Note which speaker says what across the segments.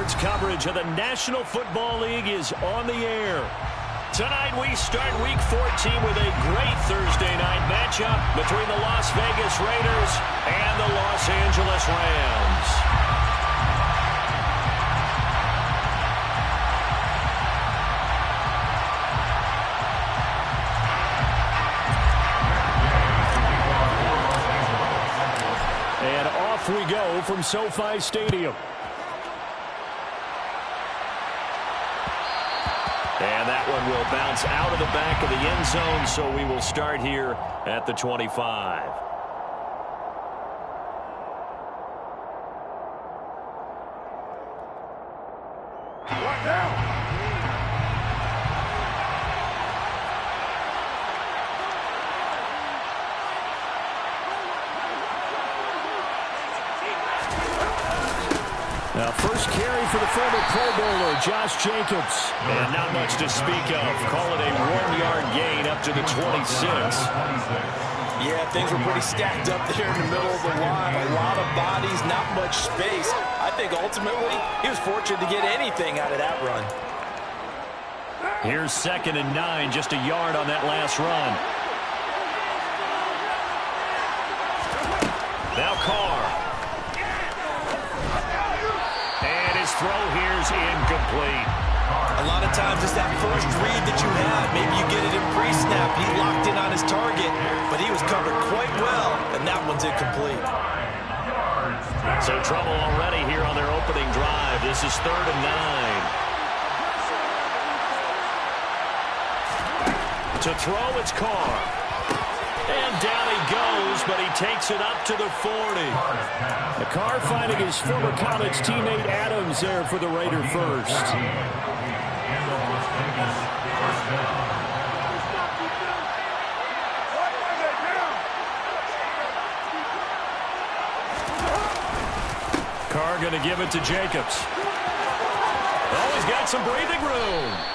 Speaker 1: Sports coverage of the National Football League is on the air. Tonight we start Week 14 with a great Thursday night matchup between the Las Vegas Raiders and the Los Angeles Rams. And off we go from SoFi Stadium. And that one will bounce out of the back of the end zone, so we will start here at the 25.
Speaker 2: Right now.
Speaker 1: Now, first carry for the former Pro Bowler, Josh Jacobs. And not much to speak of. Call it a 1-yard gain up to the 26.
Speaker 3: Yeah, things were pretty stacked up there in the middle of the line. A lot of bodies, not much space. I think ultimately he was fortunate to get anything out of that run.
Speaker 1: Here's 2nd and 9, just a yard on that last run. Now Carr. Throw here's incomplete.
Speaker 3: A lot of times it's that first read that you have. Maybe you get it in pre-snap. He locked in on his target, but he was covered quite well, and that one's incomplete.
Speaker 1: So trouble already here on their opening drive. This is 3rd and 9. To throw, it's Carr. And down he goes, but he takes it up to the 40. The Carr finding his former college teammate Adams there for the Raider first. Carr going to give it to Jacobs. Oh, he's got some breathing room.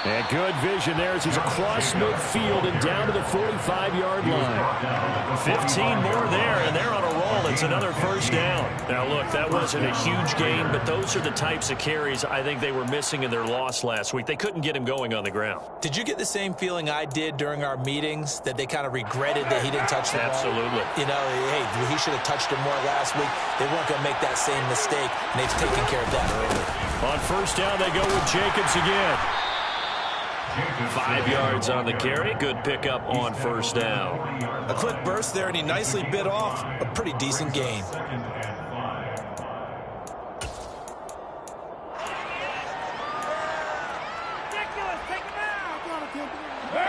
Speaker 1: And good vision there as he's across midfield and down to the 45-yard line. 15 more there, and they're on a roll. It's another first down. Now, look, that wasn't a huge gain, but those are the types of carries I think they were missing in their loss last week. They couldn't get him going on the ground.
Speaker 3: Did you get the same feeling I did during our meetings, that they kind of regretted that he didn't touch the ball?
Speaker 1: Absolutely.
Speaker 3: You know, hey, he should have touched it more last week. They weren't going to make that same mistake, and they've taken care of that early.
Speaker 1: On first down, they go with Jacobs again. 5 yards on the carry. Good pickup on first down.
Speaker 3: A quick burst there, and he nicely bit off a pretty decent gain.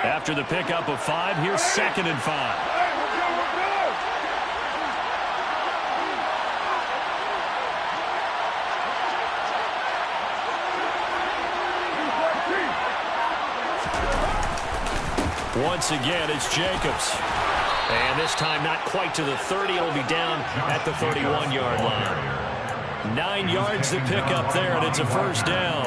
Speaker 1: After the pickup of 5, here's 2nd and 5. Once again, it's Jacobs. And this time not quite to the 30. It'll be down at the 31-yard line. 9 yards to pick up there, and it's a first down.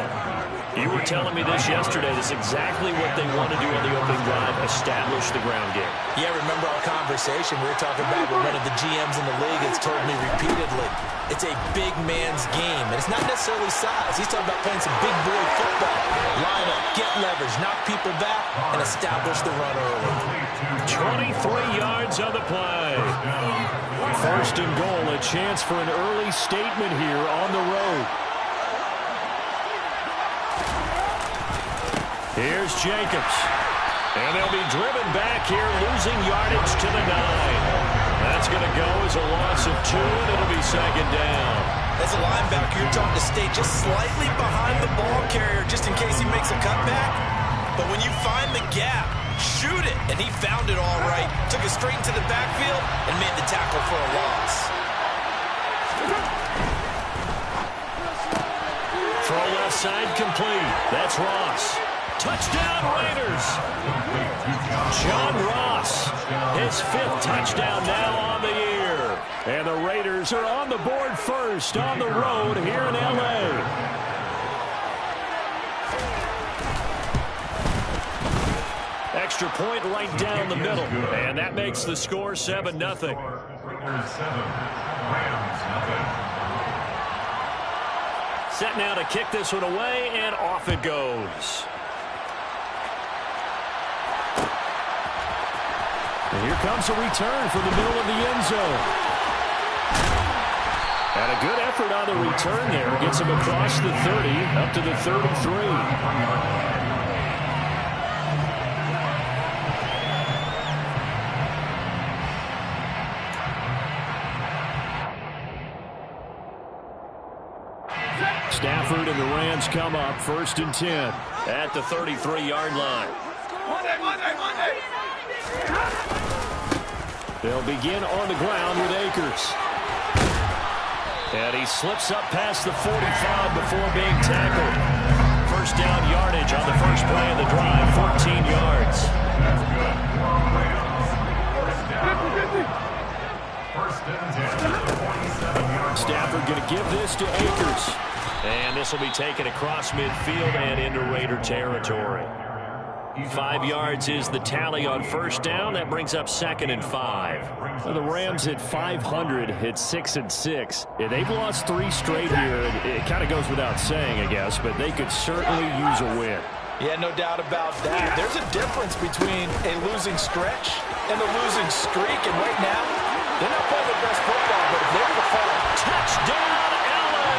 Speaker 1: You were telling me this yesterday. This is exactly what they want to do on the opening drive, establish the ground game.
Speaker 3: Yeah, remember our conversation. We were talking about what one of the GMs in the league has told me repeatedly. It's a big man's game, and it's not necessarily size. He's talking about playing some big boy football. Line up, get leverage, knock people back, and establish the run early.
Speaker 1: 23 yards on the play. First and goal, a chance for an early statement here on the road. Here's Jacobs. And they'll be driven back here, losing yardage to the 9. That's going to go as a loss of 2, and it'll be 2nd down.
Speaker 3: As a linebacker, you're taught to stay just slightly behind the ball carrier just in case he makes a cutback. But when you find the gap, shoot it. And he found it all right. Took it straight into the backfield and made the tackle for a loss.
Speaker 1: Throw left side complete. That's Ross. Touchdown, Raiders. John Ross, his 5th touchdown now on the year. And the Raiders are on the board first on the road here in L.A. Extra point right down the middle. And that makes the score 7-0.
Speaker 2: Raiders 7, Rams 0.
Speaker 1: Set now to kick this one away, and off it goes. And here comes a return from the middle of the end zone. And a good effort on the return there. Gets him across the 30, up to the 33. Stafford and the Rams come up 1st and 10 at the 33-yard line.
Speaker 2: Monday.
Speaker 1: They'll begin on the ground with Akers. And he slips up past the 45 before being tackled. First down yardage on the first play of the drive, 14 yards. Stafford going to give this to Akers. And this will be taken across midfield and into Raider territory. 5 yards is the tally on first down. That brings up 2nd and 5. Well, the Rams at 500 hit 6-6. Yeah, they've lost 3 straight here. It kind of goes without saying, I guess, but they could certainly use a win.
Speaker 3: Yeah, no doubt about that. There's a difference between a losing stretch and a losing streak. And right now, they're not playing their best football, but if they were to fall,
Speaker 1: Touchdown, LA!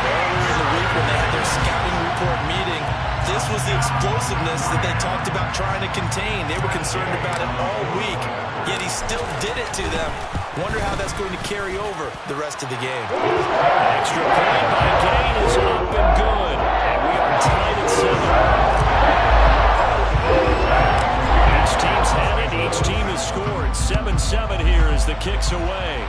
Speaker 3: Earlier in the week when they had their scouting report meeting, this was the explosiveness that they talked about trying to contain. They were concerned about it all week, yet he still did it to them. Wonder how that's going to carry over the rest of the game.
Speaker 1: Extra point by Gain is up and good. And we are tied at 7. Each team's had it. Each team has scored. 7-7 here as the kick's away.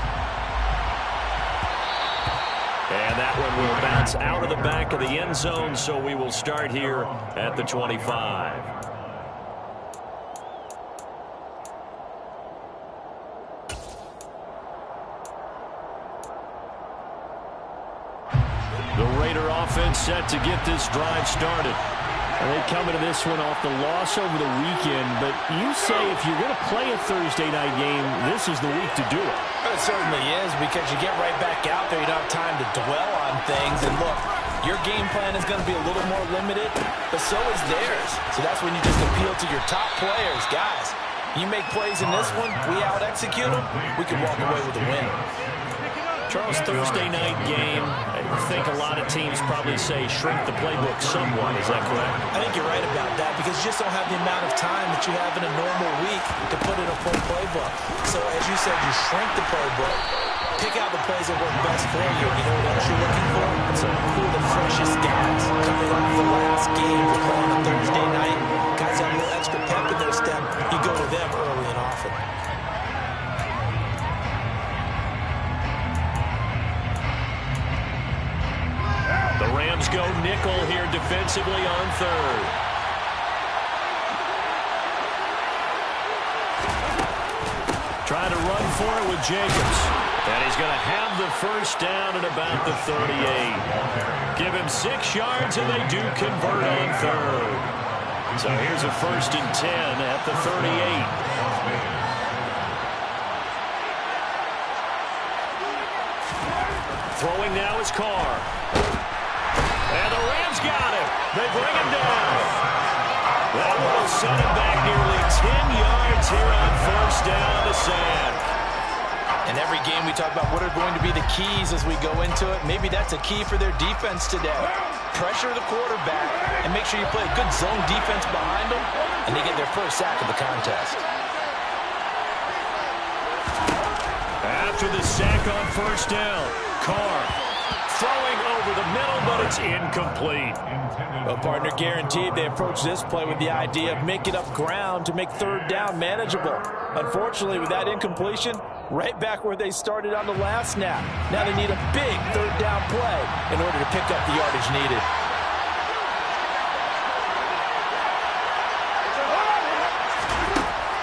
Speaker 1: And that one will bounce out of the back of the end zone, so we will start here at the 25. The Raider offense set to get this drive started. They come into this one off the loss over the weekend, but you say if you're going to play a Thursday night game, this is the week to do it.
Speaker 3: It certainly is, because you get right back out there. You don't have time to dwell on things. And look, your game plan is going to be a little more limited, but so is theirs. So that's when you just appeal to your top players. Guys, you make plays in this one, we out-execute them, we can walk away with a win.
Speaker 1: Charles, Thursday night game, I think a lot of teams probably say shrink the playbook somewhat. Is that correct?
Speaker 3: I think you're right about that, because you just don't have the amount of time that you have in a normal week to put in a full playbook. So as you said, you shrink the playbook, pick out the plays that work best for you. You know what else you're looking for? Some who are the freshest guys coming off the last game to play on a Thursday night. Guys have a little extra pep in their step. You go to them early and often.
Speaker 1: The Rams go nickel here defensively on 3rd. Trying to run for it with Jacobs. And he's going to have the first down at about the 38. Give him 6 yards, and they do convert on 3rd. So here's a 1st and 10 at the 38. Throwing now is Carr. And the Rams got him. They bring him down. That will set him back nearly 10 yards here on first down to sack.
Speaker 3: In every game we talk about what are going to be the keys as we go into it. Maybe that's a key for their defense today. Pressure the quarterback and make sure you play a good zone defense behind them, and they get their first sack of the contest.
Speaker 1: After the sack on first down, Carr throwing over the middle, but it's incomplete.
Speaker 3: Well, partner, guaranteed they approach this play with the idea of making up ground to make 3rd down manageable. Unfortunately, with that incompletion, right back where they started on the last snap. Now they need a big 3rd down play in order to pick up the yardage needed.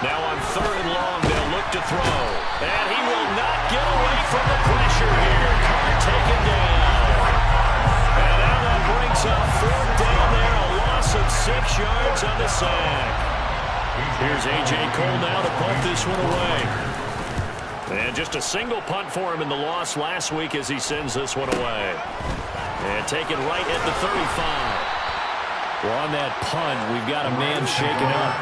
Speaker 1: Now on 3rd and long, they'll look to throw. And he will not get away from the pressure here. Carr taken down. And now that brings up 4th down there, a loss of 6 yards on the sack. Here's A.J. Cole now to punt this one away. And just a single punt for him in the loss last week as he sends this one away. And taken right at the 35. Well, on that punt, we've got a man shaken up.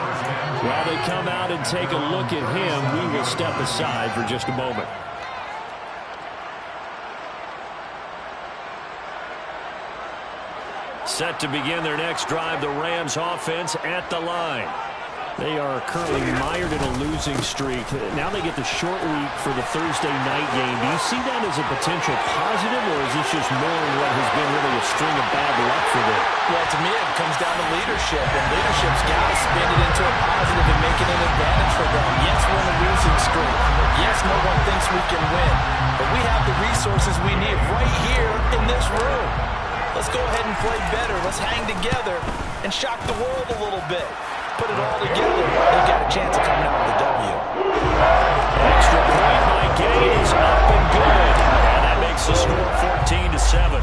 Speaker 1: While they come out and take a look at him, we will step aside for just a moment. Set to begin their next drive, the Rams offense at the line. They are currently mired in a losing streak. Now they get the short week for the Thursday night game. Do you see that as a potential positive, or is this just knowing what has been really a string of bad luck for them?
Speaker 3: Well, to me, it comes down to leadership, and leadership's got to spin it into a positive and make it an advantage for them. Yes, we're in a losing streak. Yes, no one thinks we can win, but we have the resources we need right here in this room. Let's go ahead and play better. Let's hang together and shock the world a little bit. Put it all together, they've got a chance of coming out with a W.
Speaker 1: Extra point by Gay is up and good. And that makes the score 14-7.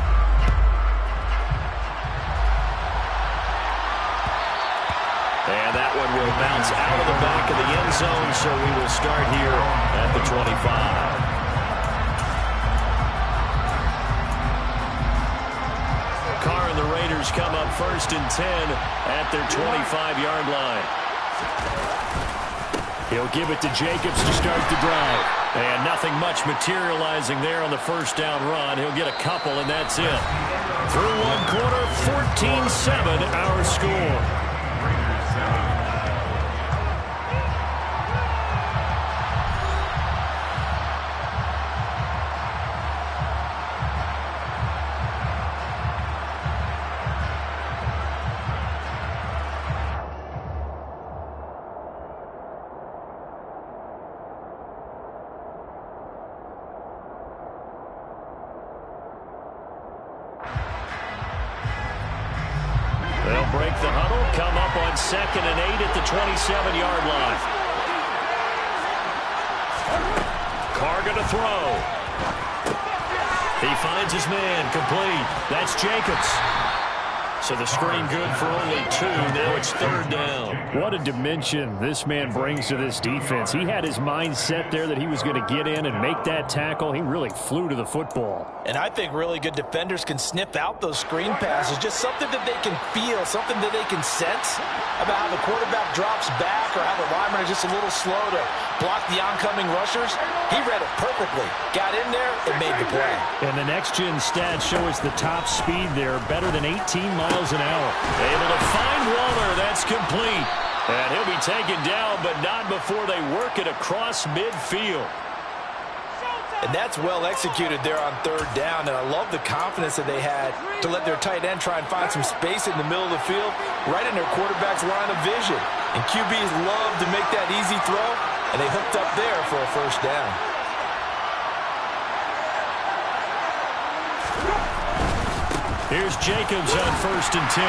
Speaker 1: And that one will bounce out of the back of the end zone, so we will start here at the 25. Carr and the Raiders come up 1st and 10 at their 25-yard line. He'll give it to Jacobs to start the drive. And nothing much materializing there on the first down run. He'll get a couple, and that's it. Through one quarter, 14-7 our score. They'll break the huddle, come up on 2nd and 8 at the 27-yard line. Carr going to throw. He finds his man, complete. That's Jacobs. So the screen good for only 2. Now it's 3rd down. What a dimension this man brings to this defense. He had his mind set there that he was going to get in and make that tackle. He really flew to the football.
Speaker 3: And I think really good defenders can sniff out those screen passes. Just something that they can feel, something that they can sense about how the quarterback drops back or how the lineman is just a little slow to block the oncoming rushers. He read it perfectly. Got in there and made the play.
Speaker 1: And the next-gen stats show us the top speed there, better than 18 miles an hour. Able to find Waller. That's complete. And he'll be taken down, but not before they work it across midfield.
Speaker 3: And that's well executed there on 3rd down. And I love the confidence that they had to let their tight end try and find some space in the middle of the field, right in their quarterback's line of vision. And QBs love to make that easy throw, and they hooked up there for a 1st down.
Speaker 1: Here's Jacobs on 1st and 10.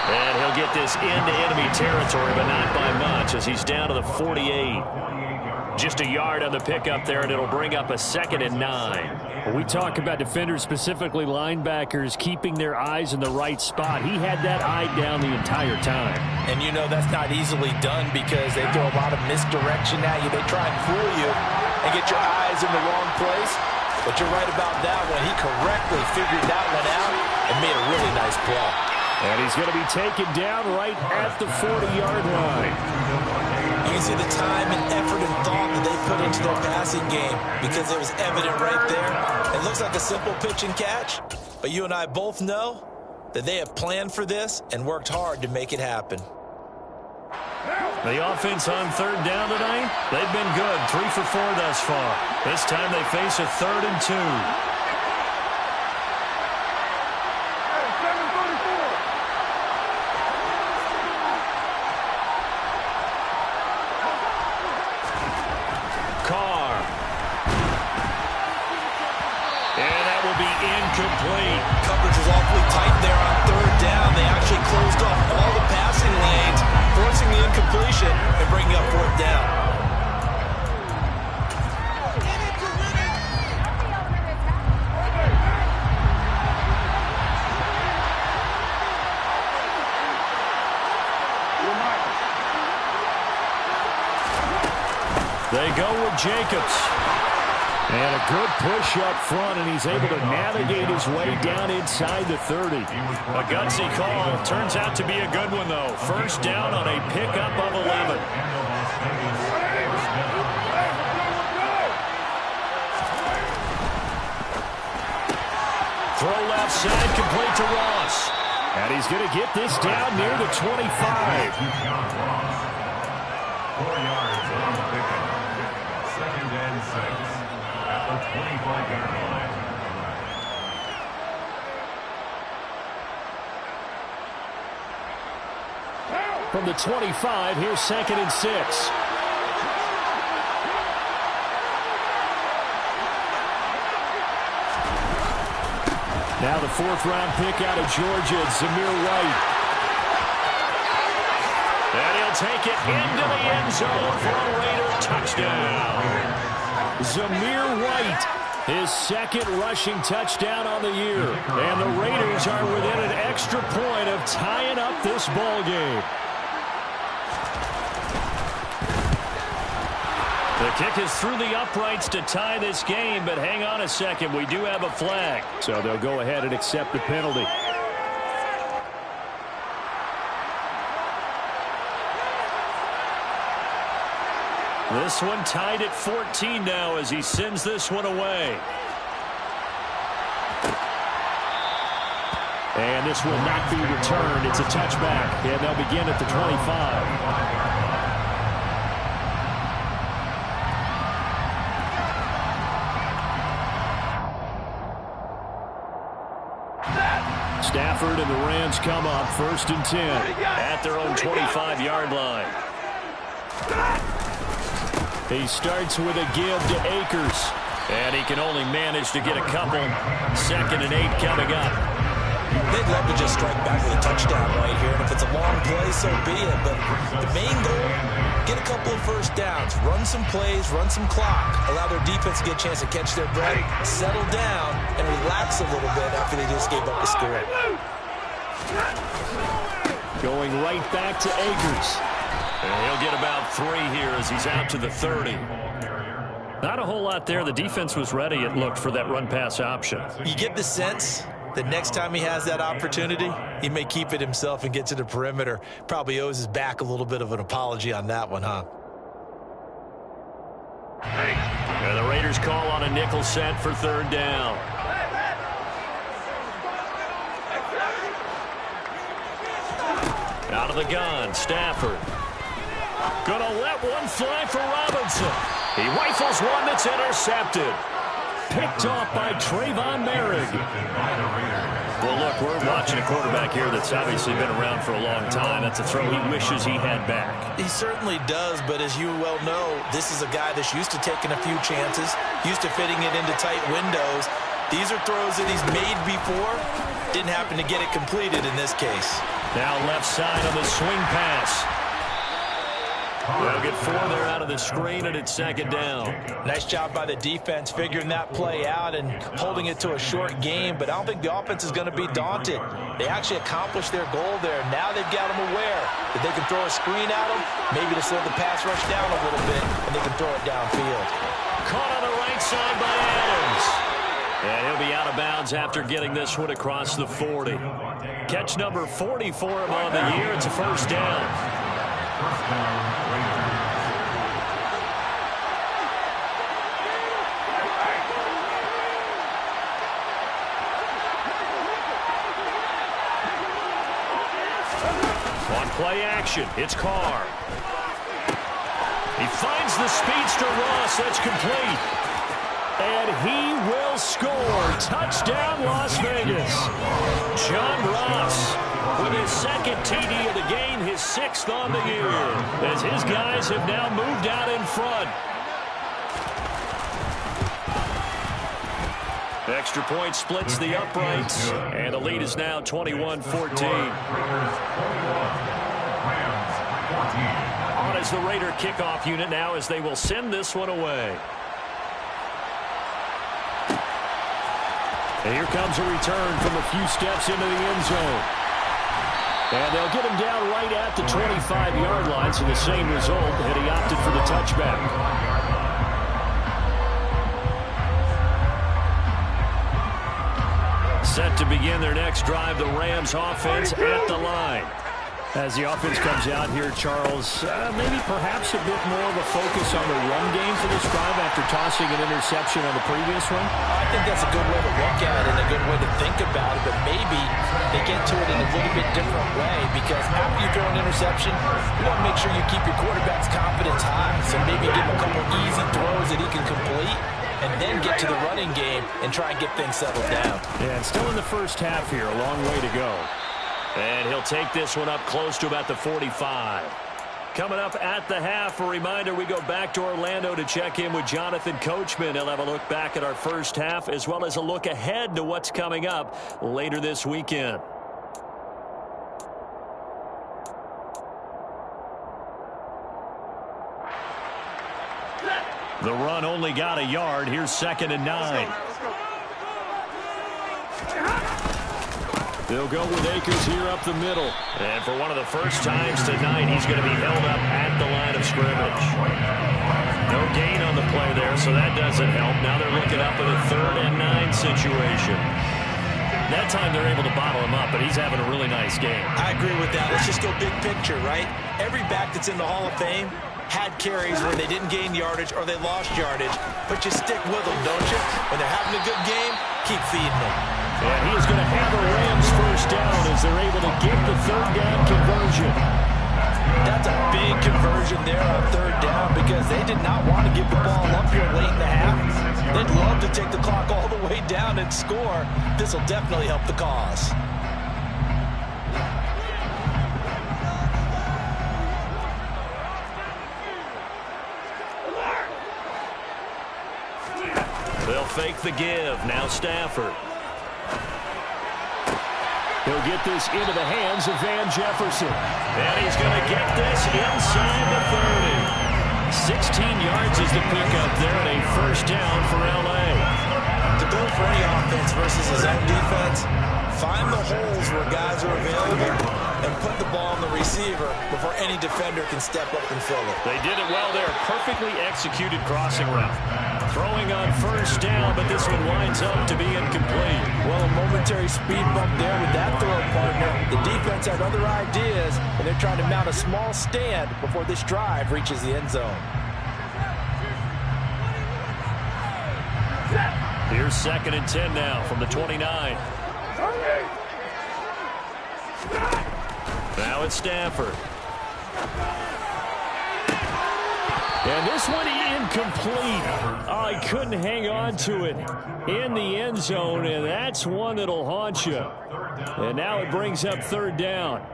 Speaker 1: And he'll get this into enemy territory, but not by much as he's down to the 48. Just a yard on the pickup there, and it'll bring up a 2nd and 9. When we talk about defenders, specifically linebackers, keeping their eyes in the right spot, he had that eye down the entire time.
Speaker 3: And you know that's not easily done because they throw a lot of misdirection at you. They try and fool you and get your eyes in the wrong place. But you're right about that one. He correctly figured that one out and made a really nice play.
Speaker 1: And he's going to be taken down right at the 40-yard line.
Speaker 3: You can see the time and effort and thought that they put into their passing game because it was evident right there. It looks like a simple pitch and catch, but you and I both know that they have planned for this and worked hard to make it happen.
Speaker 1: The offense on 3rd down tonight, they've been good. 3 for 4 thus far. This time they face a 3rd and 2. Incomplete.
Speaker 3: Coverage was awfully tight there on 3rd down. They actually closed off all the passing lanes, forcing the incompletion and bringing up 4th down.
Speaker 1: They go with Jacobs. And a good push up front, and he's able to navigate his way down inside the 30. A gutsy call. Turns out to be a good one, though. First down on a pickup of 11. Throw left side, complete to Ross. And he's going to get this down near the 25.
Speaker 2: 4 yards on the pickup. 2nd and 6 at the 25-yard line.
Speaker 1: From the 25, here's 2nd and 6. Now the 4th-round pick out of Georgia, Zamir White. And he'll take it into the end zone for a Raider touchdown. Zamir White, his 2nd rushing touchdown on the year. And the Raiders are within an extra point of tying up this ball game. The kick is through the uprights to tie this game, but hang on a second. We do have a flag. So they'll go ahead and accept the penalty. This one tied at 14 now as he sends this one away. And this will not be returned. It's a touchback, and they'll begin at the 25. Stafford and the Rams come up 1st and 10 at their own 25-yard line. He starts with a give to Akers, and he can only manage to get a couple. 2nd and 8 coming up.
Speaker 3: They'd love to just strike back with a touchdown right here, and if it's a long play, so be it. But the main goal, get a couple of first downs, run some plays, run some clock, allow their defense to get a chance to catch their breath, settle down, and relax a little bit after they just gave up the score.
Speaker 1: Going right back to Akers. And he'll get about 3 here as he's out to the 30. Not a whole lot there. The defense was ready, it looked, for that run-pass option.
Speaker 3: You get the sense that next time he has that opportunity, he may keep it himself and get to the perimeter. Probably owes his back a little bit of an apology on that one, huh?
Speaker 1: And the Raiders call on a nickel set for 3rd down. Out of the gun, Stafford. Gonna let one fly for Robinson. He rifles one that's intercepted. Picked off by Trayvon Merrick. Well, look, we're watching a quarterback here that's obviously been around for a long time. That's a throw he wishes he had back.
Speaker 3: He certainly does, but as you well know, this is a guy that's used to taking a few chances, used to fitting it into tight windows. These are throws that he's made before. Didn't happen to get it completed in this case.
Speaker 1: Now left side on the swing pass. They'll get 4 there out of the screen, and it's 2nd down.
Speaker 3: Nice job by the defense figuring that play out and holding it to a short game, but I don't think the offense is going to be daunted. They actually accomplished their goal there. Now they've got them aware that they can throw a screen at them, maybe to slow the pass rush down a little bit, and they can throw it downfield.
Speaker 1: Caught on the right side by Adams. And he'll be out of bounds after getting this one across the 40. Catch number 40 for him on the year. It's a 1st down. On play action, it's Carr. He finds the speedster Ross. That's complete. And he will score. Touchdown, Las Vegas. John Ross with his 2nd TD of the game, his 6th on the year, as his guys have now moved out in front. Extra point splits the uprights, and the lead is now 21-14. On as the Raider kickoff unit now as they will send this one away. And here comes a return from a few steps into the end zone. And they'll get him down right at the 25-yard line, so the same result, and he opted for the touchback. Set to begin their next drive, the Rams offense at the line. As the offense comes out here, Charles, maybe perhaps a bit more of a focus on the run game for this drive after tossing an interception on the previous one?
Speaker 3: I think that's a good way to look at it and a good way to think about it, but maybe they get to it in a little bit different way because after you throw an interception, you want to make sure you keep your quarterback's confidence high. So maybe give him a couple easy throws that he can complete and then get to the running game and try and get things settled down.
Speaker 1: Yeah, and still in the first half here, a long way to go. And he'll take this one up close to about the 45. Coming up at the half, a reminder, we go back to Orlando to check in with Jonathan Coachman. He'll have a look back at our first half as well as a look ahead to what's coming up later this weekend. The run only got a yard. Here's 2nd and 9. They'll go with Akers here up the middle. And for one of the first times tonight, he's going to be held up at the line of scrimmage. No gain on the play there, so that doesn't help. Now they're looking up at a 3rd and 9 situation. That time they're able to bottle him up, but he's having a really nice game.
Speaker 3: I agree with that. Let's just go big picture, right? Every back that's in the Hall of Fame had carries where they didn't gain yardage or they lost yardage, but you stick with them, don't you? When they're having a good game, keep feeding them.
Speaker 1: And he is going to have a Rams first down as they're able to get the 3rd down conversion.
Speaker 3: That's a big conversion there on 3rd down because they did not want to give the ball up here late in the half. They'd love to take the clock all the way down and score. This will definitely help the cause.
Speaker 1: They'll fake the give. Now Stafford. He'll get this into the hands of Van Jefferson. And he's going to get this inside the 30. 16 yards is the pickup there and a first down for L.A.
Speaker 3: To build for any offense versus his own defense, find the holes where guys are available and put the ball on the receiver before any defender can step up and fill it.
Speaker 1: They did it well there. Perfectly executed crossing route. Throwing on first down, but this one winds up to be incomplete.
Speaker 3: Well, a momentary speed bump there with that throw partner. The defense had other ideas, and they're trying to mount a small stand before this drive reaches the end zone.
Speaker 1: Here's 2nd and 10 now from the 29. Now it's Stafford. And this one incomplete. Oh, he couldn't hang on to it in the end zone, and that's one that'll haunt you. And now it brings up 3rd down.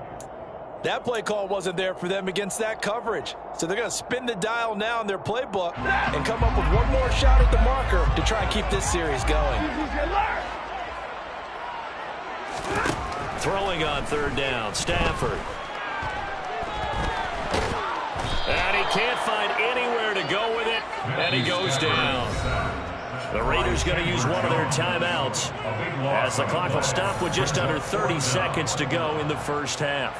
Speaker 3: That play call wasn't there for them against that coverage. So they're going to spin the dial now in their playbook and come up with one more shot at the marker to try and keep this series going.
Speaker 1: Throwing on 3rd down, Stafford. And he can't find anywhere to go with it, and he goes down. The Raiders going to use one of their timeouts as the clock will stop with just under 30 seconds to go in the first half.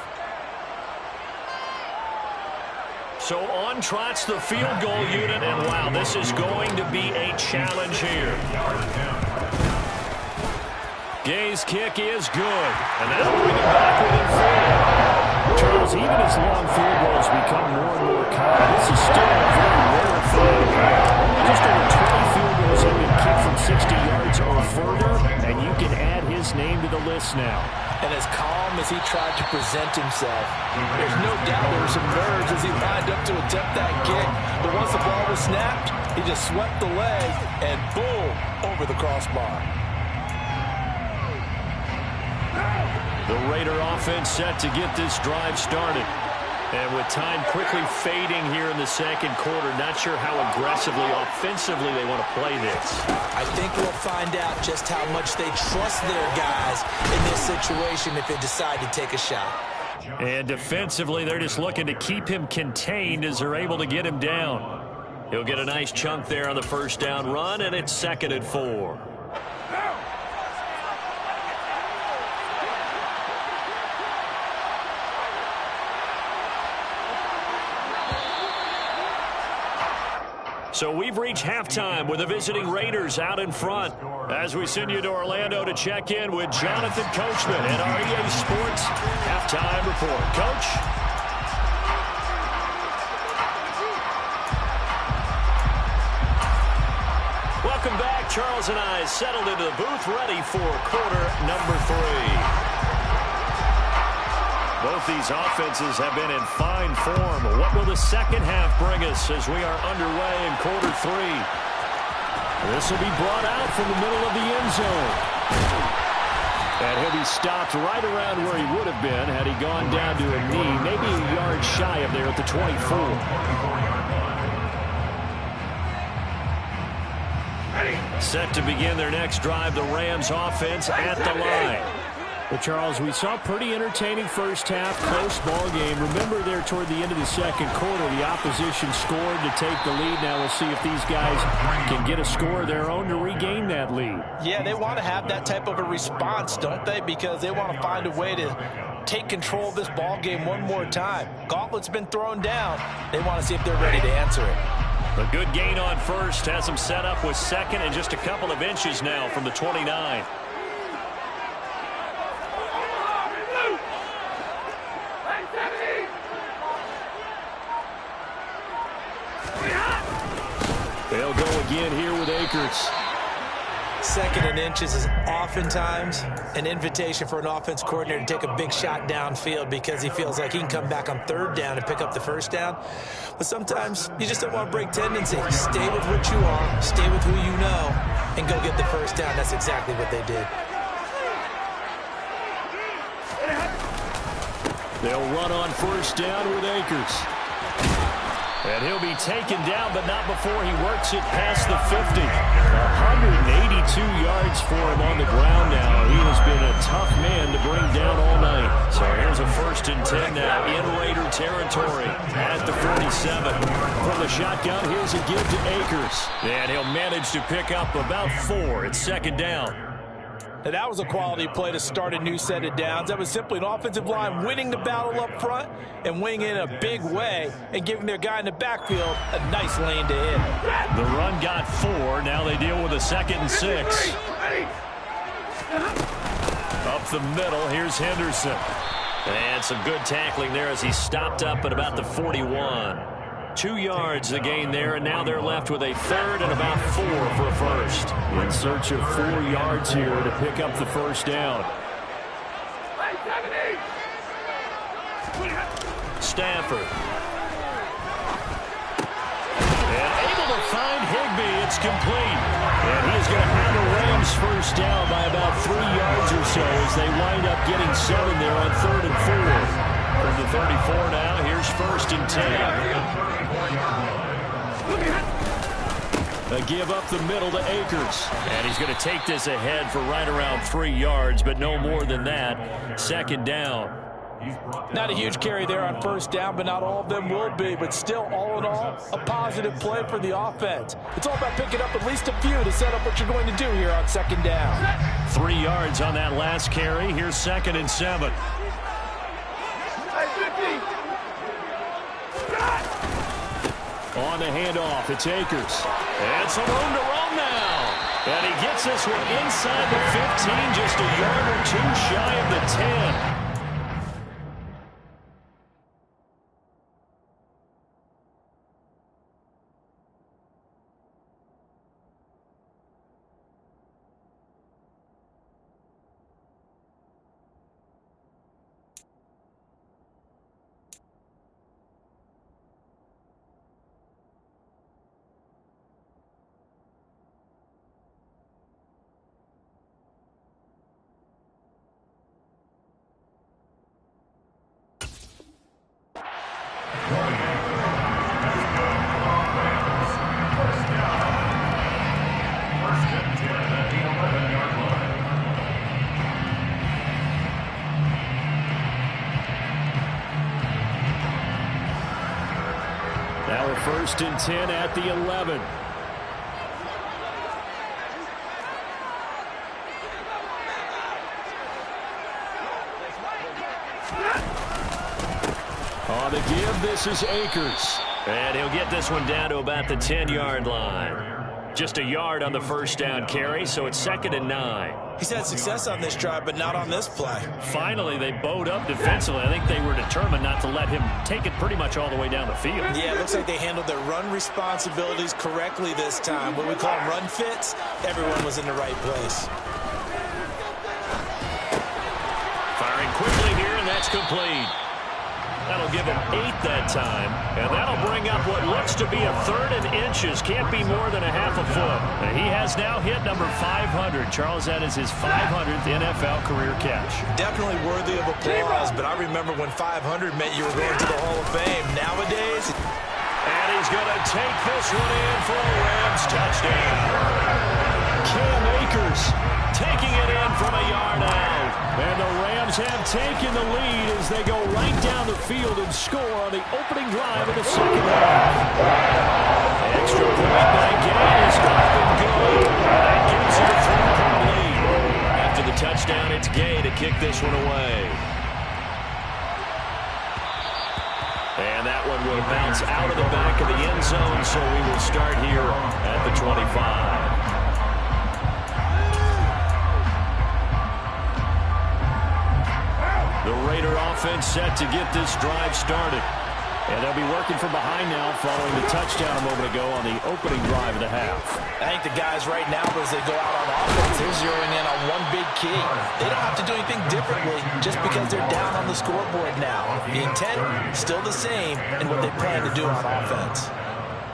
Speaker 1: So on trots the field goal unit, and wow, this is going to be a challenge here. Gay's kick is good, and that'll bring him back within 4. Charles, even as long field goals become more and more common, this is still a very rarefied game. Just over 20 field goals have been kicked from 60 yards or further, and you can add his name to the list now.
Speaker 3: And as calm as he tried to present himself, there's no doubt there were some nerves as he lined up to attempt that kick. But once the ball was snapped, he just swept the leg and boom, over the crossbar.
Speaker 1: The Raider offense set to get this drive started. And with time quickly fading here in the second quarter, not sure how aggressively, offensively they want to play this.
Speaker 3: I think we'll find out just how much they trust their guys in this situation if they decide to take a shot.
Speaker 1: And defensively, they're just looking to keep him contained as they're able to get him down. He'll get a nice chunk there on the first down run, and it's 2nd and 4. So we've reached halftime with the visiting Raiders out in front. As we send you to Orlando to check in with Jonathan Coachman at our EA Sports Halftime Report. Coach? Welcome back. Charles and I settled into the booth, ready for quarter number 3. Both these offenses have been in fine form. What will the second half bring us as we are underway in quarter 3? This will be brought out from the middle of the end zone. And he'll be stopped right around where he would have been had he gone down to a knee, maybe a yard shy of there at the 24. Set to begin their next drive, the Rams offense at the line.
Speaker 4: Well, Charles, we saw pretty entertaining first half, close ball game. Remember there toward the end of the second quarter, the opposition scored to take the lead. Now we'll see if these guys can get a score of their own to regain that lead.
Speaker 3: Yeah, they want to have that type of a response, don't they? Because they want to find a way to take control of this ball game one more time. Gauntlet's been thrown down. They want to see if they're ready to answer it.
Speaker 1: A good gain on first has them set up with second and just a couple of inches now from the 29. They'll go again here with Akers.
Speaker 3: Second and inches is oftentimes an invitation for an offense coordinator to take a big shot downfield because he feels like he can come back on third down and pick up the first down. But sometimes you just don't want to break tendency. Stay with what you are, stay with who you know, and go get the first down. That's exactly what they did.
Speaker 1: They'll run on first down with Akers. And he'll be taken down, but not before he works it past the 50. 182 yards for him on the ground now. He has been a tough man to bring down all night. So here's a 1st and 10 now in Raider territory at the 47. From the shotgun, here's a give to Akers. And he'll manage to pick up about 4 at 2nd down.
Speaker 3: And that was a quality play to start a new set of downs. That was simply an offensive line winning the battle up front and winning in a big way and giving their guy in the backfield a nice lane to hit.
Speaker 1: The run got 4. Now they deal with a 2nd and 6. Up the middle, here's Henderson. And some good tackling there as he stopped up at about the 41. 2 yards the gain there, and now they're left with a 3rd and about 4 for a first. In search of 4 yards here to pick up the first down. Stafford. And able to find Higbee. It's complete. And he's going to have the Rams first down by about 3 yards or so as they wind up getting 7 there on 3rd and 4. From the 34 now, here's 1st and 10. A give up the middle to Akers. And he's going to take this ahead for right around 3 yards, but no more than that. 2nd down.
Speaker 3: Not a huge carry there on first down, but not all of them will be. But still, all in all, a positive play for the offense. It's all about picking up at least a few to set up what you're going to do here on 2nd down.
Speaker 1: 3 yards on that last carry. Here's 2nd and 7. On the handoff, it's Akers. And some room to roam now. And he gets this one inside the 15, just a yard or 2 shy of the 10. Now a 1st and 10 at the 11. On the give, this is Akers. And he'll get this one down to about the 10-yard line. Just a yard on the first down carry, so it's 2nd and 9.
Speaker 3: He's had success on this drive, but not on this play.
Speaker 1: Finally, they bowed up defensively. I think they were determined not to let him take it pretty much all the way down the field.
Speaker 3: Yeah, it looks like they handled their run responsibilities correctly this time. What we call run fits, everyone was in the right place.
Speaker 1: Firing quickly here, and that's complete. That'll give him 8 that time, and that'll bring up what looks to be a 3rd and inches. Can't be more than a half a foot. And he has now hit number 500. Charles, that is his 500th NFL career catch.
Speaker 3: Definitely worthy of applause, but I remember when 500 meant you were going to the Hall of Fame. Nowadays...
Speaker 1: And he's going to take this one in for a Rams touchdown. Cam Akers taking it in from a yard out. And the Rams have taken the lead as they go right down the field and score on the opening drive of the second half. Extra point by Gay is up and good. And that gives it a 3-point lead. After the touchdown, it's Gay to kick this one away. And that one will bounce out of the back of the end zone, so we will start here at the 25. The Raider offense set to get this drive started. And they'll be working from behind now following the touchdown a moment ago on the opening drive of the half.
Speaker 3: I think the guys right now, as they go out on offense, they're zeroing in on one big key. They don't have to do anything differently just because they're down on the scoreboard now. The intent, still the same, and what they plan to do on offense.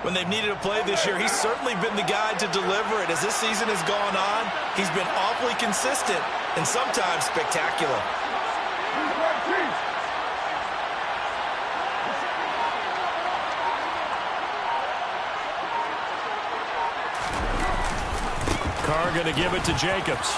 Speaker 3: When they've needed a play this year, he's certainly been the guy to deliver it. As this season has gone on, he's been awfully consistent and sometimes spectacular.
Speaker 1: Carr going to give it to Jacobs.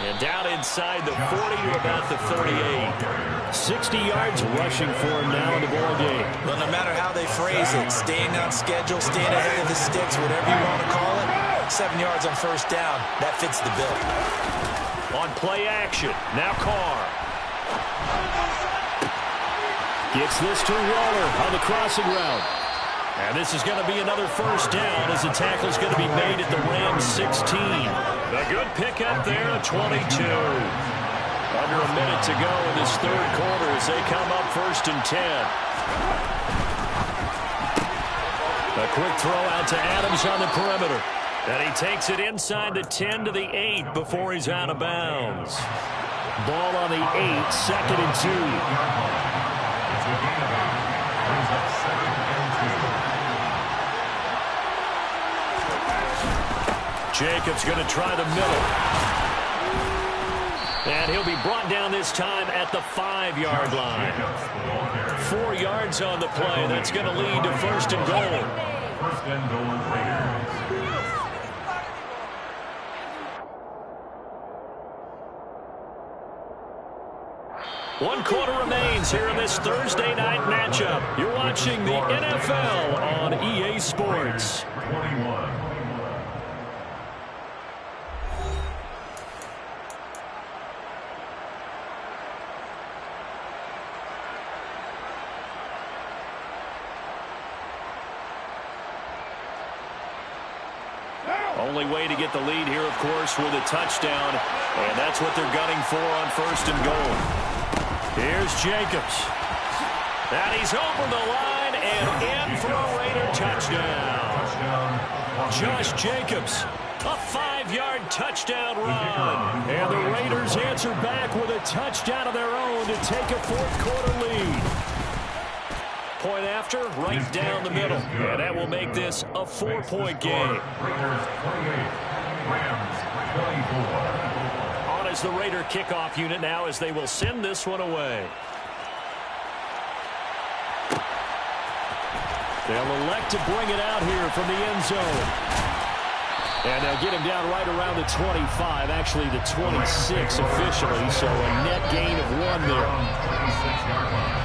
Speaker 1: And down inside the 40 to about the 38. 60 yards rushing for him now in the ball game.
Speaker 3: Well, no matter how they phrase it, staying on schedule, staying ahead of the sticks, whatever you want to call it, 7 yards on first down, that fits the bill.
Speaker 1: On play action, now Carr. Gets this to Waller on the crossing route. And this is going to be another first down as the tackle is going to be made at the Rams 16. A good pickup there at 22. Under a minute to go in this third quarter as they come up 1st and 10. A quick throw out to Adams on the perimeter. And he takes it inside the 10 to the 8 before he's out of bounds. Ball on the 8, 2nd and 2. Jacobs going to try the middle. And he'll be brought down this time at the 5-yard line. 4 yards on the play. That's going to lead to 1st and goal.
Speaker 2: 1st and goal, Raiders.
Speaker 1: One quarter remains here in this Thursday night matchup. You're watching the NFL on EA Sports.
Speaker 2: 21.
Speaker 1: Only way to get the lead here, of course, with a touchdown. And that's what they're gunning for on 1st and goal. Here's Jacobs. And he's over the line and in for a Raider touchdown. Josh Jacobs, a 5-yard touchdown run. And the Raiders answer back with a touchdown of their own to take a 4th quarter lead. Point after, right down the middle. And that will make this a 4-point game.
Speaker 2: Raiders 28, Rams 24.
Speaker 1: On as the Raider kickoff unit now as they will send this one away. They'll elect to bring it out here from the end zone. And they'll get him down right around the 25, actually the 26 officially, so a net gain of 1 there.
Speaker 2: 26-yard line.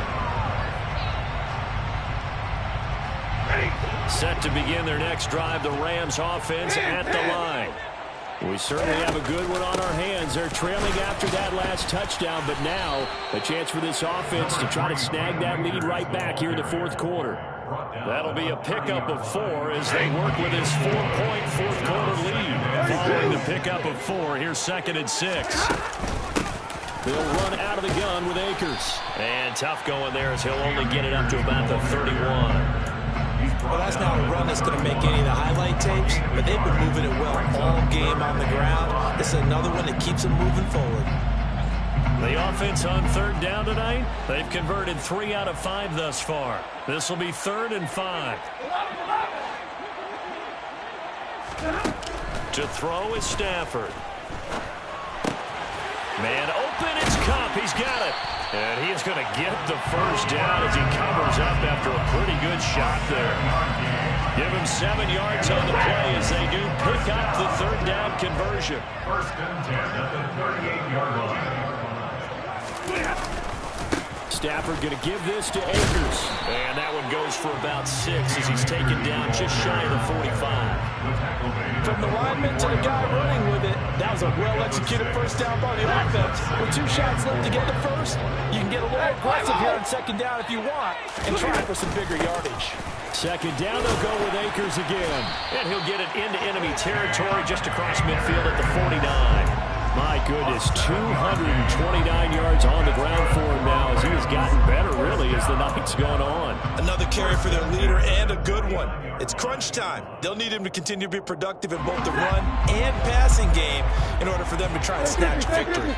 Speaker 1: Set to begin their next drive, the Rams offense at the line.
Speaker 4: We certainly have a good one on our hands. They're trailing after that last touchdown, but now a chance for this offense to try to snag that lead right back here in the fourth quarter.
Speaker 1: That'll be a pickup of 4 as they work with this 4-point fourth-quarter lead. Following the pickup of 4, here's 2nd and 6.
Speaker 4: They'll run out of the gun with Akers.
Speaker 1: And tough going there as he'll only get it up to about the 31.
Speaker 3: Well, that's not a run that's going to make any of the highlight tapes, but they've been moving it well all game on the ground. This is another one that keeps them moving forward.
Speaker 1: The offense on 3rd down tonight, they've converted 3 out of 5 thus far. This will be 3rd and 5. To throw is Stafford. Man open, it's Cup. He's got it. And he is going to get the first down as he covers up after a pretty good shot there. Give him 7 yards on the play as they do pick up the 3rd down conversion.
Speaker 2: 1st and 10 at the 38-yard line.
Speaker 4: Stafford going to give this to Akers.
Speaker 1: And that one goes for about 6 as he's taken down just shy of the 45.
Speaker 3: From the lineman to the guy running with it, that was a well-executed first down by the offense. With 2 shots left to get the first, you can get a little aggressive here on 2nd down if you want and try for some bigger yardage.
Speaker 4: 2nd down, they'll go with Akers again.
Speaker 1: And he'll get it into enemy territory just across midfield at the 49.
Speaker 4: My goodness, 229 yards on the ground for him now as he has gotten better, really, as the night's gone on.
Speaker 3: Another carry for their leader and a good one. It's crunch time. They'll need him to continue to be productive in both the run and passing game in order for them to try and snatch victory.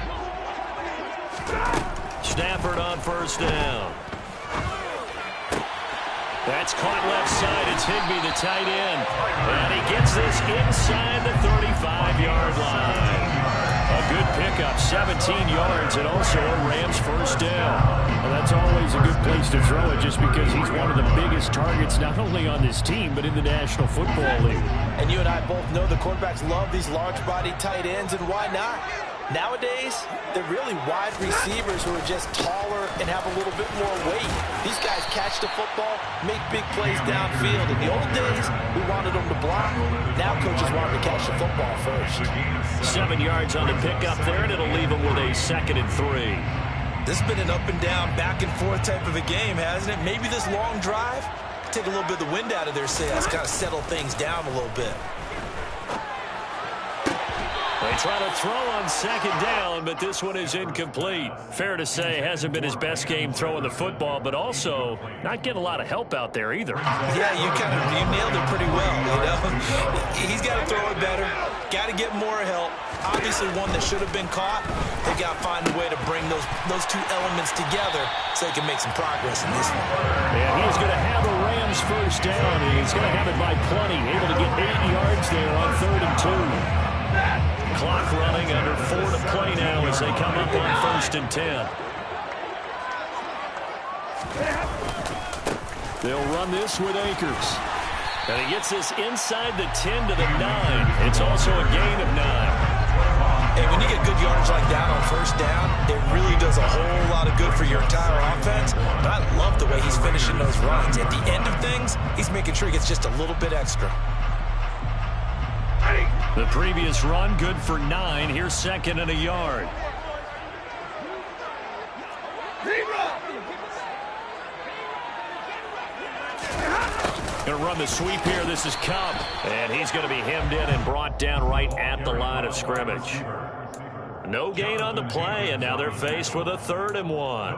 Speaker 1: Stafford on 1st down. That's caught left side. It's Higbee, the tight end. And he gets this inside the 35-yard line. A good pickup, 17 yards, and also a Rams first down.
Speaker 4: Well, that's always a good place to throw it just because he's one of the biggest targets not only on this team but in the National Football League.
Speaker 3: And you and I both know the quarterbacks love these large-bodied tight ends, and why not? Nowadays, they're really wide receivers who are just taller and have a little bit more weight. These guys catch the football, make big plays downfield. In the old days, we wanted them to block. Now coaches want them to catch the football first.
Speaker 1: 7 yards on the pickup there, and it'll leave them with a 2nd and 3.
Speaker 3: This has been an up-and-down, back-and-forth type of a game, hasn't it? Maybe this long drive take a little bit of the wind out of their sails, kind of settle things down a little bit.
Speaker 1: They try to throw on 2nd down, but this one is incomplete. Fair to say, hasn't been his best game throwing the football, but also not getting a lot of help out there either.
Speaker 3: Yeah, you nailed it pretty well, you know. He's got to throw it better, got to get more help. Obviously one that should have been caught. They got to find a way to bring those 2 elements together so they can make some progress in this one.
Speaker 4: And he's going to have a Rams first down, and he's going to have it by plenty, able to get 8 yards there on 3rd and 2.
Speaker 1: Clock running, under 4 to play now as they come up on 1st and 10.
Speaker 4: They'll run this with Akers.
Speaker 1: And he gets this inside the 10 to the 9. It's also a gain of 9.
Speaker 3: Hey, when you get good yardage like that on 1st down, it really does a whole lot of good for your entire offense. But I love the way he's finishing those runs. At the end of things, he's making sure he gets just a little bit extra.
Speaker 1: The previous run, good for 9. Here's 2nd and a yard. Going to run the sweep here. This is Cup. And he's going to be hemmed in and brought down right at the line of scrimmage. No gain on the play, and now they're faced with a 3rd and 1.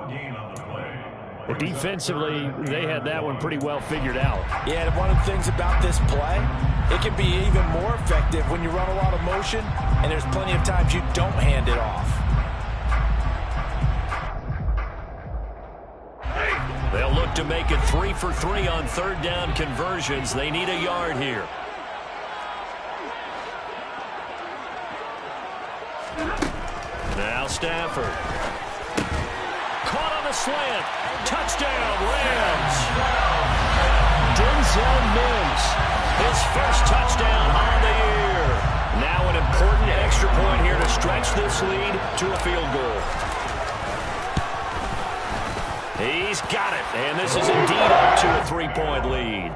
Speaker 4: Defensively, they had that one pretty well figured out.
Speaker 3: Yeah, and one of the things about this play, it can be even more effective when you run a lot of motion, and there's plenty of times you don't hand it off.
Speaker 1: They'll look to make it 3 for 3 on 3rd down conversions. They need a yard here. Now Stafford. Caught on the slant. Touchdown, Rams.
Speaker 4: Denzel Mims,
Speaker 1: his first touchdown on the year. Now an important extra point here to stretch this lead to a field goal. He's got it, and this is indeed up to a 3-point lead.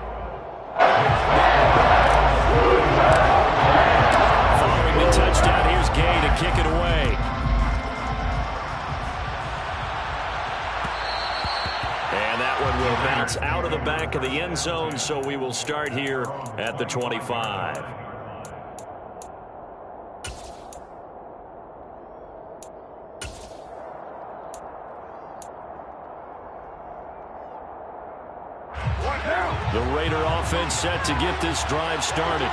Speaker 1: Following the touchdown. Gay to kick it away. And that one will bounce out of the back of the end zone, so we will start here at the 25. The Raider offense set to get this drive started.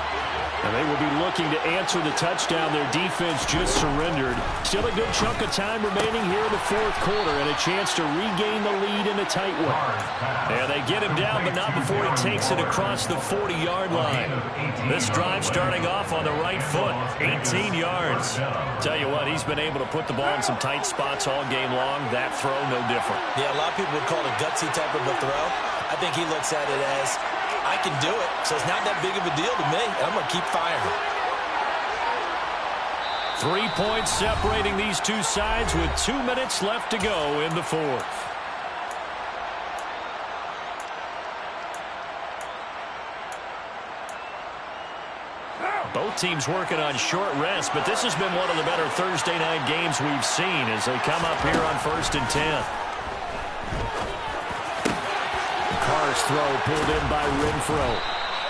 Speaker 1: And they will be looking to answer the touchdown their defense just surrendered. Still a good chunk of time remaining here in the fourth quarter and a chance to regain the lead in a tight one. And they get him down, but not before he takes it across the 40-yard line. This drive starting off on the right foot, 18 yards. Tell you what, he's been able to put the ball in some tight spots all game long. That throw, no different.
Speaker 3: Yeah, a lot of people would call it a gutsy type of a throw. I think he looks at it as, I can do it, so it's not that big of a deal to me. I'm going to keep firing.
Speaker 1: 3 points separating these two sides with 2 minutes left to go in the fourth. Both teams working on short rest, but this has been one of the better Thursday night games we've seen as they come up here on 1st and 10. Carr's throw pulled in by Renfro.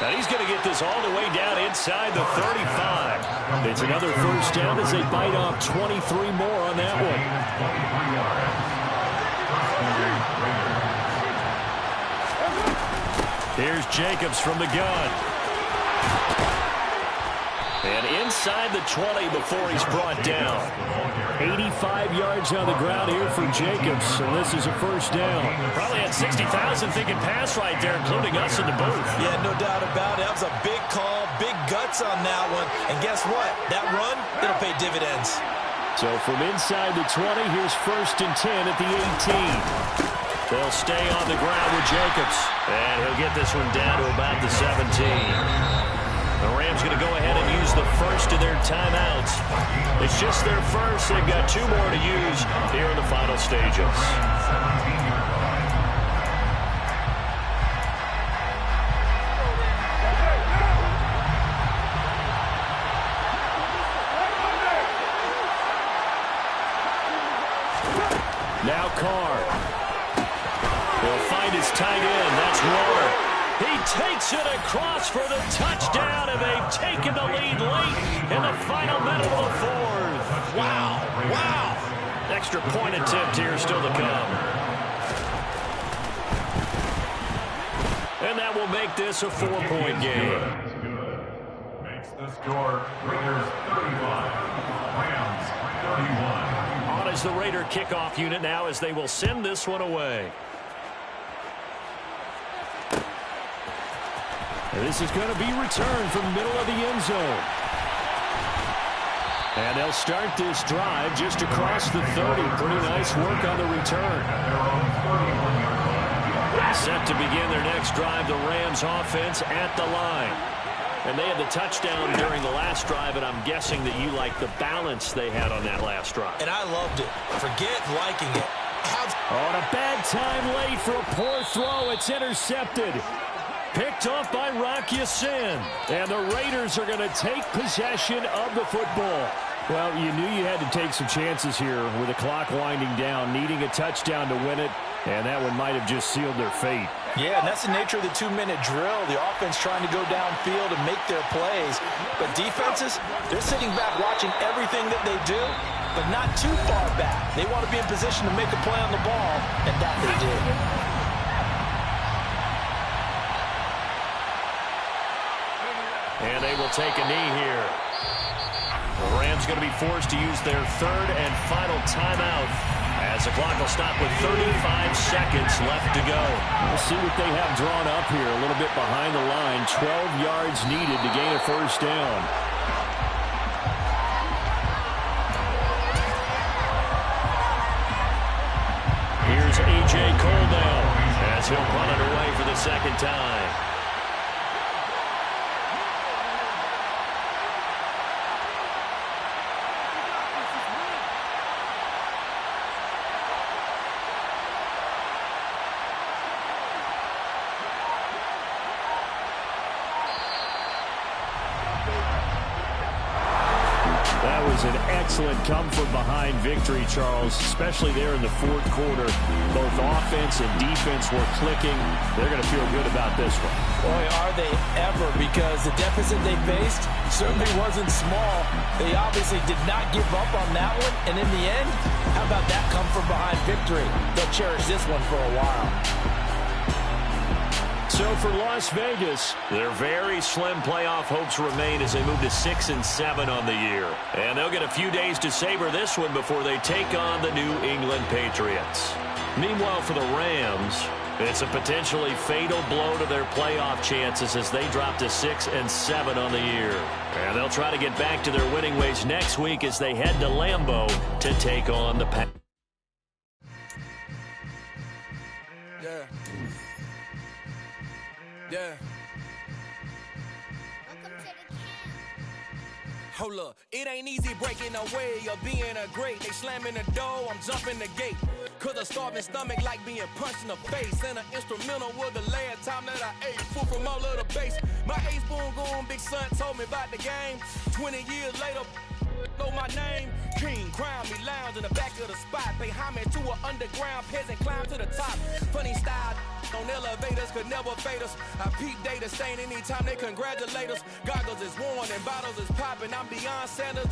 Speaker 1: And he's going to get this all the way down inside the 35. It's another first down as they bite off 23 more on that one. Here's Jacobs from the gun. And inside the 20 before he's brought down. 85 yards on the ground here for Jacobs, and this is a first down. Probably had 60,000 thinking pass right there, including us in the booth.
Speaker 3: Yeah, no doubt about it. That was a big call, big guts on that one. And guess what? That run, it'll pay dividends.
Speaker 1: So from inside the 20, here's 1st and 10 at the 18. They'll stay on the ground with Jacobs. And he'll get this one down to about the 17. The Rams going to go ahead and use the first of their timeouts. It's just their first. They've got 2 more to use here in the final stages. Now Carr. He'll find his tight end. That's Waller. He takes it across for the touchdown, and they've taken the lead late in the final minute of the fourth. Wow, wow. Extra point attempt here still to come. And that will make this a 4-point game.
Speaker 2: Makes the score Raiders 35, Rams 31.
Speaker 1: On is the Raider kickoff unit now as they will send this one away. And this is going to be returned from the middle of the end zone. And they'll start this drive just across the 30. Pretty nice work on the return. Set to begin their next drive, the Rams offense at the line. And they had the touchdown during the last drive, and I'm guessing that you like the balance they had on that last drive.
Speaker 3: And I loved it. Forget liking it.
Speaker 1: On a bad time late for a poor throw. It's intercepted. Picked off by Rock Ya-Sin. And the Raiders are going to take possession of the football. Well, you knew you had to take some chances here with the clock winding down, needing a touchdown to win it, and that one might have just sealed their fate.
Speaker 3: Yeah, and that's the nature of the 2-minute drill. The offense trying to go downfield and make their plays. But defenses, they're sitting back watching everything that they do, but not too far back. They want to be in position to make a play on the ball, and that they did.
Speaker 1: And they will take a knee here. The Rams going to be forced to use their 3rd and final timeout as the clock will stop with 35 seconds left to go. We'll see what they have drawn up here. A little bit behind the line. 12 yards needed to gain a first down. Here's A.J. Cole now as he'll punt it away for the second time. That was an excellent come-from-behind victory, Charles, especially there in the fourth quarter. Both offense and defense were clicking. They're going to feel good about this one.
Speaker 3: Boy, are they ever, because the deficit they faced certainly wasn't small. They obviously did not give up on that one, and in the end, how about that come-from-behind victory? They'll cherish this one for a while.
Speaker 1: So for Las Vegas, their very slim playoff hopes remain as they move to 6-7 on the year. And they'll get a few days to savor this one before they take on the New England Patriots. Meanwhile, for the Rams, it's a potentially fatal blow to their playoff chances as they drop to 6-7 on the year. And they'll try to get back to their winning ways next week as they head to Lambeau to take on the Patriots.
Speaker 5: Yeah. Hold up, it ain't easy breaking away or being a great. They slamming the door, I'm jumping the gate. Cause a starving stomach like being punched in the face. And an instrumental was the last time that I ate food from all of the base. My ace boom goon, big son told me about the game. 20 years later, know my name. King, crown me, lounge in the back of the spot. Pay homage to an underground peasant, climb to the top. Funny style on elevators could never fade us. I peep data stain anytime they congratulate us. Goggles is worn and bottles is popping. I'm beyond Sanders.